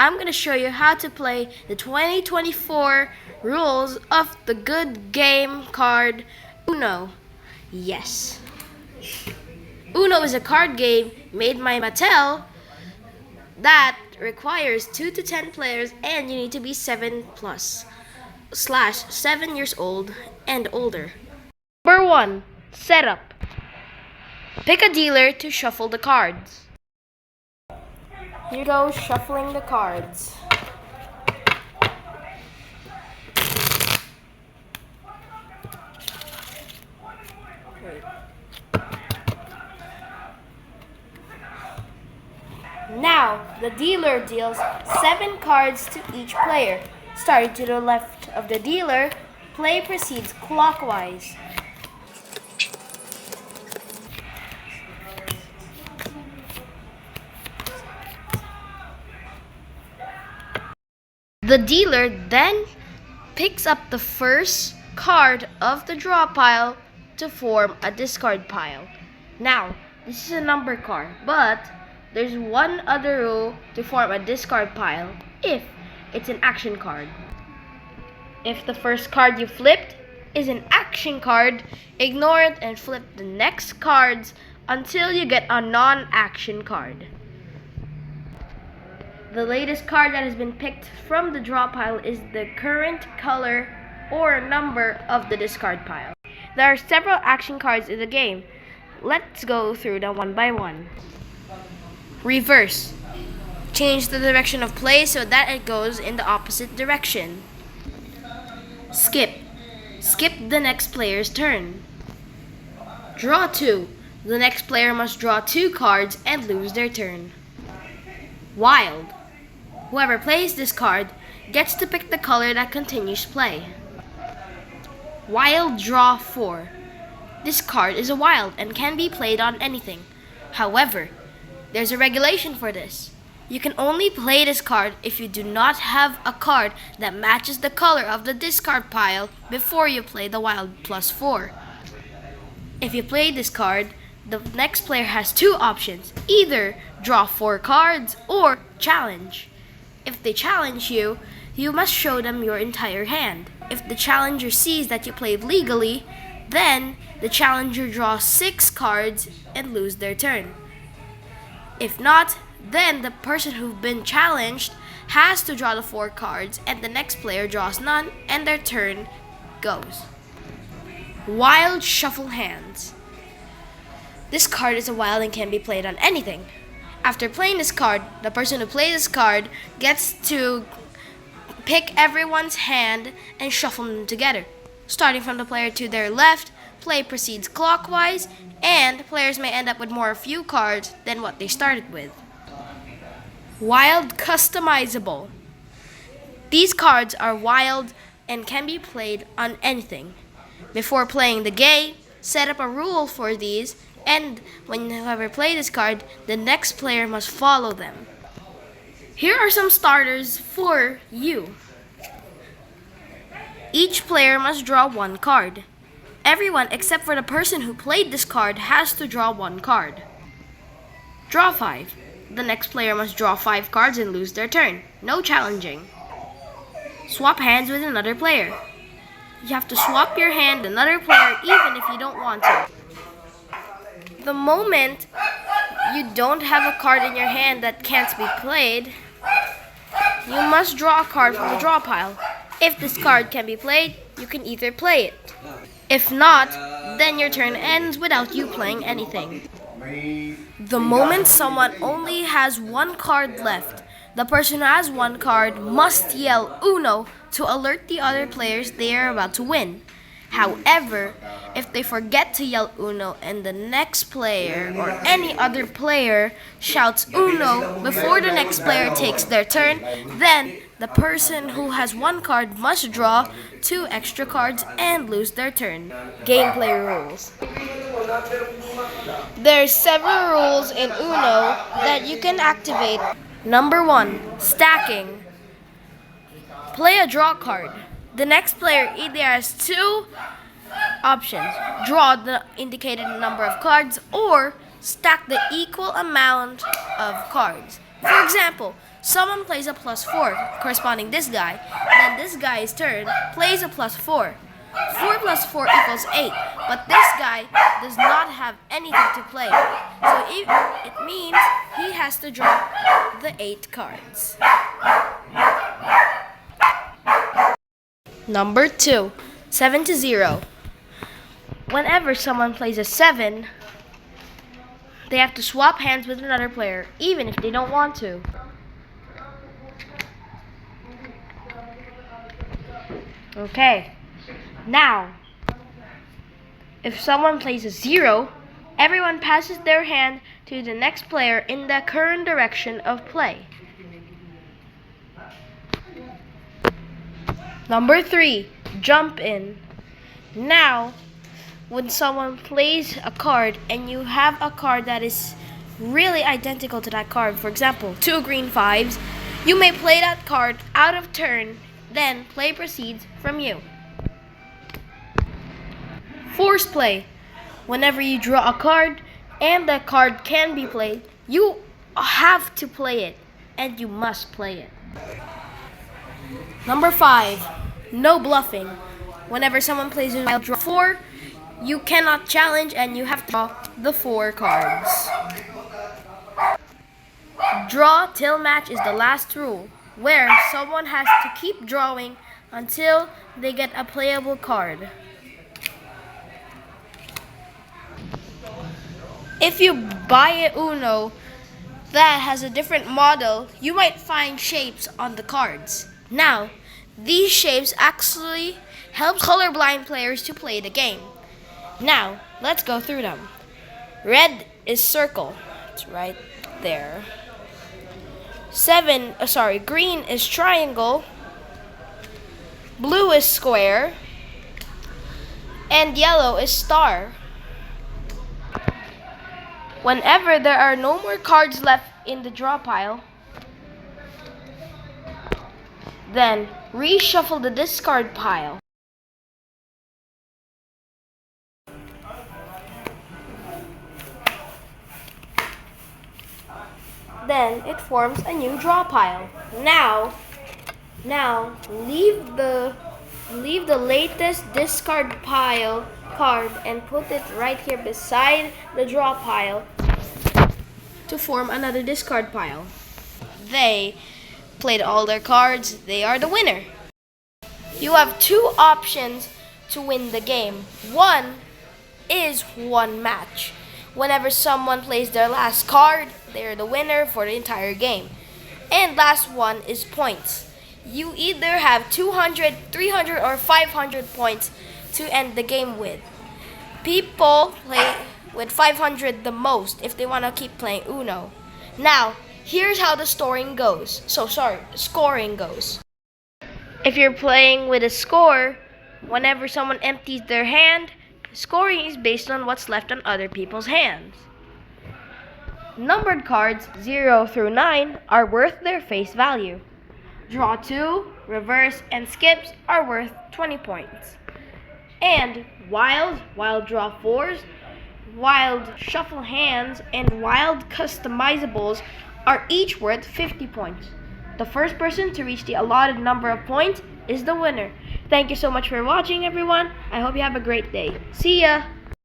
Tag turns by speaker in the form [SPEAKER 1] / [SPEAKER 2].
[SPEAKER 1] I'm going to show you how to play the 2024 rules of the good game card Uno. Yes. Uno is a card game made by Mattel that requires 2 to 10 players, and you need to be 7+/7 years old and older. Number 1. Setup. Pick a dealer to shuffle the cards. Here goes shuffling the cards. Now, the dealer deals 7 cards to each player. Starting to the left of the dealer, play proceeds clockwise. The dealer then picks up the first card of the draw pile to form a discard pile. Now, this is a number card, but there's one other rule to form a discard pile if it's an action card. If the first card you flipped is an action card, ignore it and flip the next cards until you get a non-action card. The latest card that has been picked from the draw pile is the current color or number of the discard pile. There are several action cards in the game. Let's go through them one by one. Reverse. Change the direction of play so that it goes in the opposite direction. Skip. Skip the next player's turn. Draw 2. The next player must draw 2 cards and lose their turn. Wild. Whoever plays this card gets to pick the color that continues play. Wild Draw 4. This card is a wild and can be played on anything. However, there's a regulation for this. You can only play this card if you do not have a card that matches the color of the discard pile before you play the Wild +4. If you play this card, the next player has 2 options: either draw 4 cards or challenge. If they challenge you, you must show them your entire hand. If the challenger sees that you played legally, then the challenger draws 6 cards and lose their turn. If not, then the person who's been challenged has to draw the 4 cards and the next player draws none and their turn goes. Wild Shuffle Hands. This card is a wild and can be played on anything. After playing this card, the person who plays this card gets to pick everyone's hand and shuffle them together. Starting from the player to their left, play proceeds clockwise, and players may end up with more few cards than what they started with. Wild Customizable. These cards are wild and can be played on anything. Before playing the game, set up a rule for these, and when whoever plays this card, the next player must follow them. Here are some starters for you. Each player must draw 1 card. Everyone except for the person who played this card has to draw 1 card. Draw 5. The next player must draw 5 cards and lose their turn. No challenging. Swap hands with another player. You have to swap your hand with another player even if you don't want to. The moment you don't have a card in your hand that can't be played, you must draw a card from the draw pile. If this card can be played, you can either play it. If not, then your turn ends without you playing anything. The moment someone only has 1 card left, the person who has 1 card must yell Uno to alert the other players they are about to win. However, if they forget to yell Uno and the next player or any other player shouts Uno before the next player takes their turn, then the person who has 1 card must draw 2 extra cards and lose their turn. Gameplay rules. There's several rules in Uno that you can activate. Number 1, stacking. Play a draw card. The next player either has 2 options: draw the indicated number of cards or stack the equal amount of cards. For example, someone plays a +4, corresponding this guy. Then this guy's turn plays a +4. 4 plus 4 equals 8, but this guy does not have anything to play. So it means he has to draw the 8 cards. Number 2, 7 to 0. Whenever someone plays a 7, they have to swap hands with another player, even if they don't want to. Okay. Now, if someone plays a 0, everyone passes their hand to the next player in the current direction of play. Number 3, jump in. Now, when someone plays a card and you have a card that is really identical to that card, for example, 2 green 5s, you may play that card out of turn, then play proceeds from you. Force play. Whenever you draw a card and the card can be played, you have to play it, and you must play it. Number 5, no bluffing. Whenever someone plays a wild draw 4, you cannot challenge and you have to draw the 4 cards. Draw till match is the last rule, where someone has to keep drawing until they get a playable card. If you buy a Uno that has a different model, you might find shapes on the cards. Now, these shapes actually help colorblind players to play the game. Now, let's go through them. Red is circle. It's right there. Green is triangle. Blue is square. And yellow is star. Whenever there are no more cards left in the draw pile, then reshuffle the discard pile. Then it forms a new draw pile. Now leave the latest discard pile card and put it right here beside the draw pile to form another discard pile. They played all their cards. They are the winner. You have 2 options to win the game. One is 1 match. Whenever someone plays their last card, they are the winner for the entire game. And last one is points. You either have 200, 300, or 500 points to end the game with. People play with 500 the most if they want to keep playing Uno. Now, here's how the scoring goes. If you're playing with a score, whenever someone empties their hand, scoring is based on what's left on other people's hands. Numbered cards 0 through 9 are worth their face value. Draw 2, reverse, and skips are worth 20 points. And wild draw 4s, wild shuffle hands, and wild customizables are each worth 50 points. The first person to reach the allotted number of points is the winner. Thank you so much for watching, everyone. I hope you have a great day. See ya!